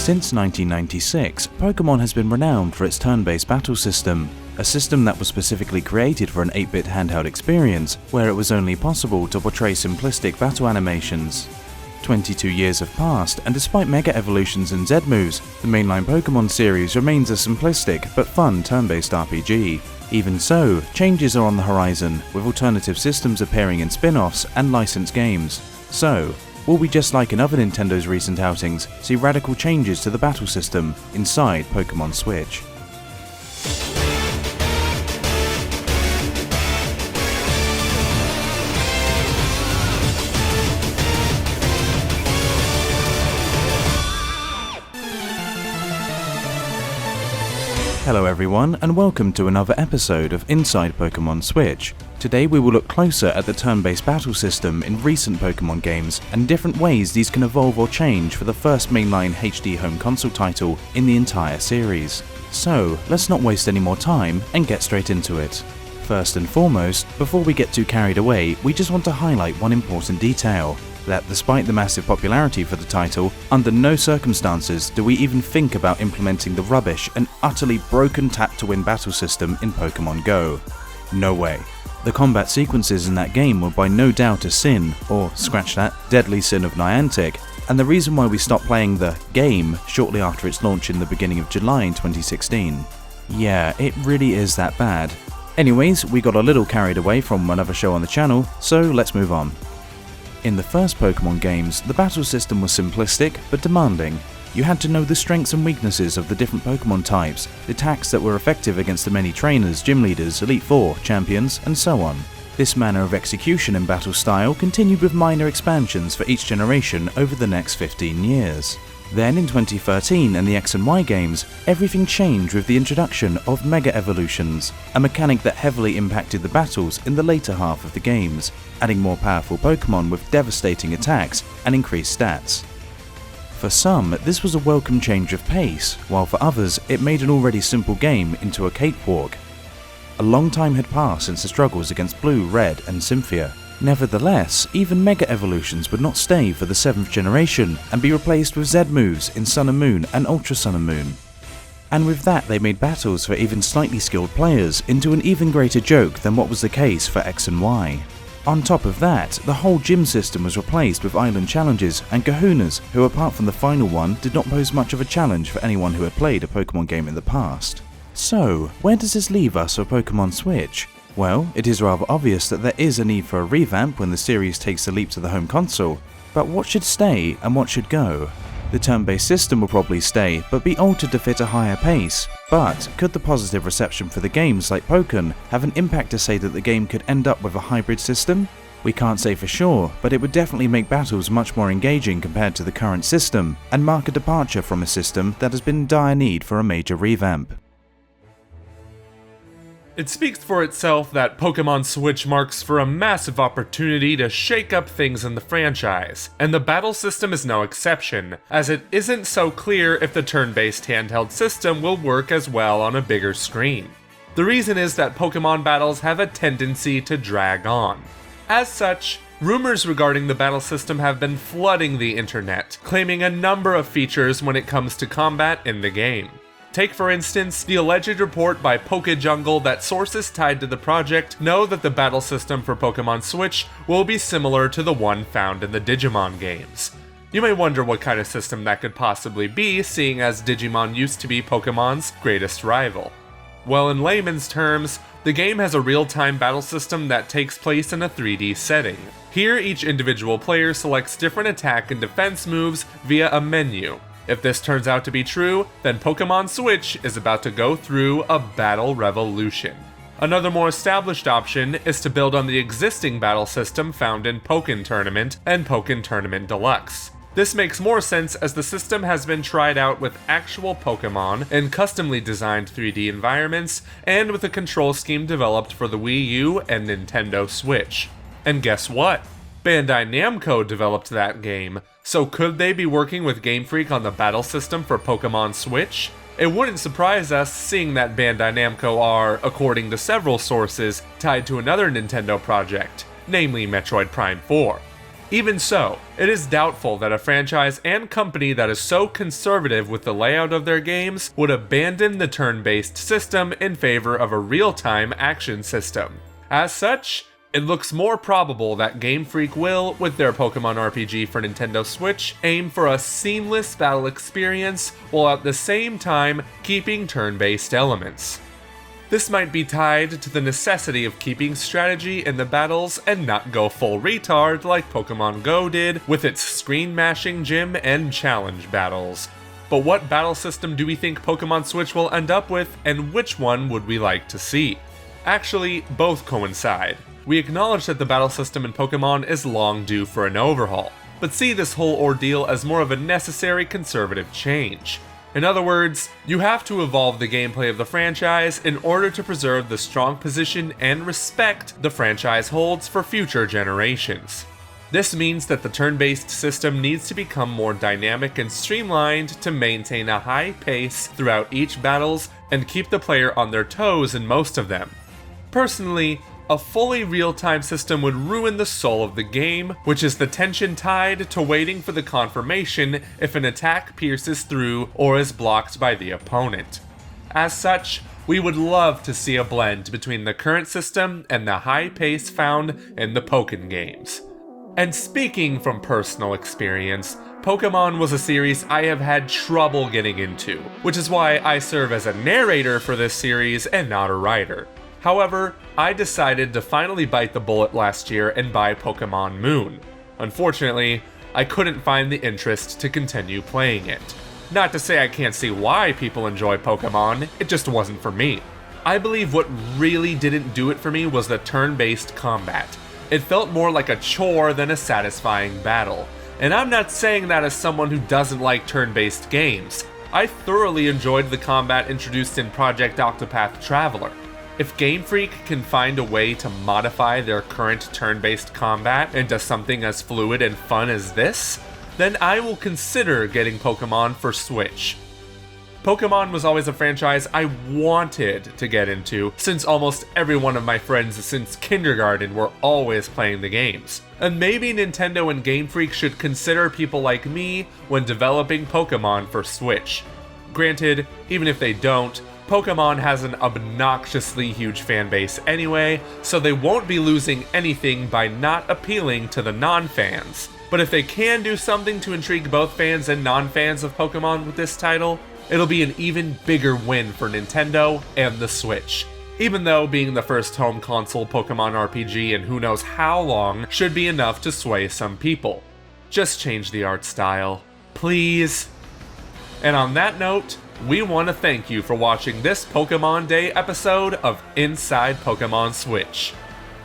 Since 1996, Pokemon has been renowned for its turn-based battle system, a system that was specifically created for an 8-bit handheld experience, where it was only possible to portray simplistic battle animations. 22 years have passed, and despite Mega Evolutions and Z-moves, the mainline Pokemon series remains a simplistic but fun turn-based RPG. Even so, changes are on the horizon, with alternative systems appearing in spin-offs and licensed games. So, will we, just like in other Nintendo's recent outings, see radical changes to the battle system inside Pokemon Switch? Hello everyone, and welcome to another episode of Inside Pokemon Switch. Today we will look closer at the turn-based battle system in recent Pokemon games and different ways these can evolve or change for the first mainline HD home console title in the entire series. So, let's not waste any more time and get straight into it. First and foremost, before we get too carried away, we just want to highlight one important detail. That despite the massive popularity for the title, under no circumstances do we even think about implementing the rubbish and utterly broken tap-to-win battle system in Pokemon Go. No way. The combat sequences in that game were by no doubt a sin, or scratch that, deadly sin of Niantic, and the reason why we stopped playing the game shortly after its launch in the beginning of July in 2016. Yeah, it really is that bad. Anyways, we got a little carried away from another show on the channel, so let's move on. In the first Pokemon games, the battle system was simplistic but demanding. You had to know the strengths and weaknesses of the different Pokemon types, the attacks that were effective against the many trainers, gym leaders, Elite Four, champions, and so on. This manner of execution and battle style continued with minor expansions for each generation over the next 15 years. Then in 2013 and the X and Y games, everything changed with the introduction of Mega Evolutions, a mechanic that heavily impacted the battles in the later half of the games, adding more powerful Pokemon with devastating attacks and increased stats. For some, this was a welcome change of pace, while for others it made an already simple game into a cakewalk. A long time had passed since the struggles against Blue, Red and Cynthia. Nevertheless, even Mega Evolutions would not stay for the 7th generation and be replaced with Z moves in Sun and Moon and Ultra Sun and Moon. And with that they made battles for even slightly skilled players into an even greater joke than what was the case for X and Y. On top of that, the whole gym system was replaced with island challenges and kahunas, who apart from the final one did not pose much of a challenge for anyone who had played a Pokemon game in the past. So, where does this leave us for Pokemon Switch? Well, it is rather obvious that there is a need for a revamp when the series takes the leap to the home console, but what should stay and what should go? The turn-based system will probably stay, but be altered to fit a higher pace, but could the positive reception for the games like Pokken have an impact to say that the game could end up with a hybrid system? We can't say for sure, but it would definitely make battles much more engaging compared to the current system, and mark a departure from a system that has been in dire need for a major revamp. It speaks for itself that Pokemon Switch marks for a massive opportunity to shake up things in the franchise, and the battle system is no exception, as it isn't so clear if the turn-based handheld system will work as well on a bigger screen. The reason is that Pokemon battles have a tendency to drag on. As such, rumors regarding the battle system have been flooding the internet, claiming a number of features when it comes to combat in the game. Take for instance the alleged report by PokeJungle that sources tied to the project know that the battle system for Pokemon Switch will be similar to the one found in the Digimon games. You may wonder what kind of system that could possibly be, seeing as Digimon used to be Pokemon's greatest rival. Well, in layman's terms, the game has a real-time battle system that takes place in a 3D setting. Here, each individual player selects different attack and defense moves via a menu. If this turns out to be true, then Pokemon Switch is about to go through a battle revolution. Another more established option is to build on the existing battle system found in Pokken Tournament and Pokken Tournament Deluxe. This makes more sense as the system has been tried out with actual Pokemon in customly designed 3D environments and with a control scheme developed for the Wii U and Nintendo Switch. And guess what? Bandai Namco developed that game, so could they be working with Game Freak on the battle system for Pokemon Switch? It wouldn't surprise us, seeing that Bandai Namco are, according to several sources, tied to another Nintendo project, namely Metroid Prime 4. Even so, it is doubtful that a franchise and company that is so conservative with the layout of their games would abandon the turn-based system in favor of a real-time action system. As such, it looks more probable that Game Freak will, with their Pokemon RPG for Nintendo Switch, aim for a seamless battle experience while at the same time keeping turn-based elements. This might be tied to the necessity of keeping strategy in the battles and not go full retard like Pokemon Go did with its screen-mashing gym and challenge battles. But what battle system do we think Pokemon Switch will end up with, and which one would we like to see? Actually, both coincide. We acknowledge that the battle system in Pokemon is long due for an overhaul, but see this whole ordeal as more of a necessary conservative change. In other words, you have to evolve the gameplay of the franchise in order to preserve the strong position and respect the franchise holds for future generations. This means that the turn-based system needs to become more dynamic and streamlined to maintain a high pace throughout each battles and keep the player on their toes in most of them. Personally, a fully real-time system would ruin the soul of the game, which is the tension tied to waiting for the confirmation if an attack pierces through or is blocked by the opponent. As such, we would love to see a blend between the current system and the high pace found in the Pokken games. And speaking from personal experience, Pokemon was a series I have had trouble getting into, which is why I serve as a narrator for this series and not a writer. However, I decided to finally bite the bullet last year and buy Pokemon Moon. Unfortunately, I couldn't find the interest to continue playing it. Not to say I can't see why people enjoy Pokemon, it just wasn't for me. I believe what really didn't do it for me was the turn-based combat. It felt more like a chore than a satisfying battle. And I'm not saying that as someone who doesn't like turn-based games. I thoroughly enjoyed the combat introduced in Project Octopath Traveler. If Game Freak can find a way to modify their current turn-based combat into something as fluid and fun as this, then I will consider getting Pokemon for Switch. Pokemon was always a franchise I wanted to get into, since almost every one of my friends since kindergarten were always playing the games. And maybe Nintendo and Game Freak should consider people like me when developing Pokemon for Switch. Granted, even if they don't, Pokemon has an obnoxiously huge fanbase anyway, so they won't be losing anything by not appealing to the non-fans. But if they can do something to intrigue both fans and non-fans of Pokemon with this title, it'll be an even bigger win for Nintendo and the Switch. Even though being the first home console Pokemon RPG in who knows how long should be enough to sway some people. Just change the art style, please. And on that note, we want to thank you for watching this Pokemon Day episode of Inside Pokemon Switch.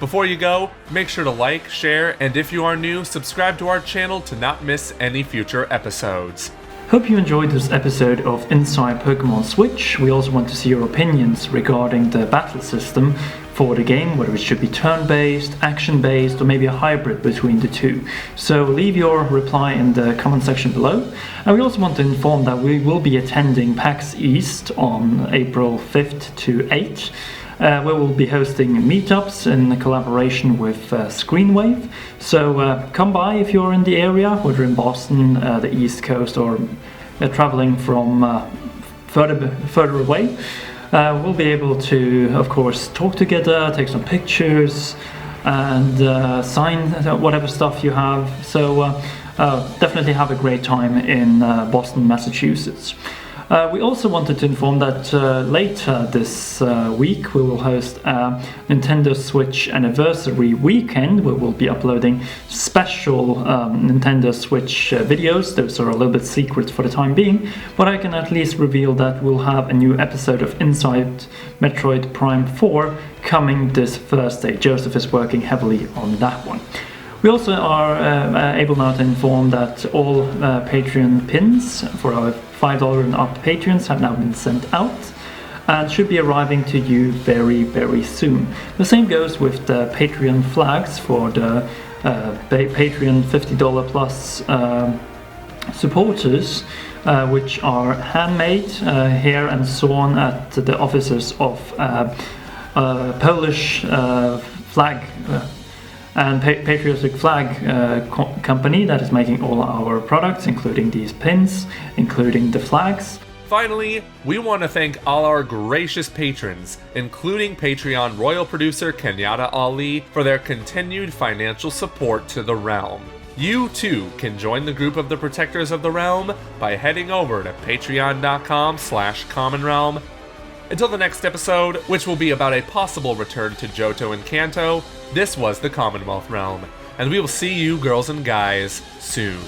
Before you go, make sure to like, share, and if you are new, subscribe to our channel to not miss any future episodes. Hope you enjoyed this episode of Inside Pokemon Switch. We also want to see your opinions regarding the battle system for the game, whether it should be turn-based, action-based, or maybe a hybrid between the two. So leave your reply in the comment section below. And we also want to inform that we will be attending PAX East on April 5th to 8th. Where we'll be hosting meetups in collaboration with Screenwave. So come by if you're in the area, whether in Boston, the East Coast, or traveling from further away. We'll be able to, of course, talk together, take some pictures, and sign whatever stuff you have. So definitely have a great time in Boston, Massachusetts. We also wanted to inform that later this week we will host a Nintendo Switch anniversary weekend where we'll be uploading special Nintendo Switch videos. Those are a little bit secret for the time being, but I can at least reveal that we'll have a new episode of Inside Metroid Prime 4 coming this Thursday. Joseph is working heavily on that one. We also are able now to inform that all Patreon pins for our $5 and up patrons have now been sent out and should be arriving to you very, very soon. The same goes with the Patreon flags for the Patreon $50 plus supporters, which are handmade here and sewn at the offices of Polish flag and Patriotic Flag company that is making all our products, including these pins, including the flags. Finally, we want to thank all our gracious patrons, including Patreon royal producer Kenyatta Ali, for their continued financial support to the realm. You too can join the group of the Protectors of the Realm by heading over to patreon.com/commonrealm. Until the next episode, which will be about a possible return to Johto and Kanto, this was the Commonwealth Realm, and we will see you girls and guys soon.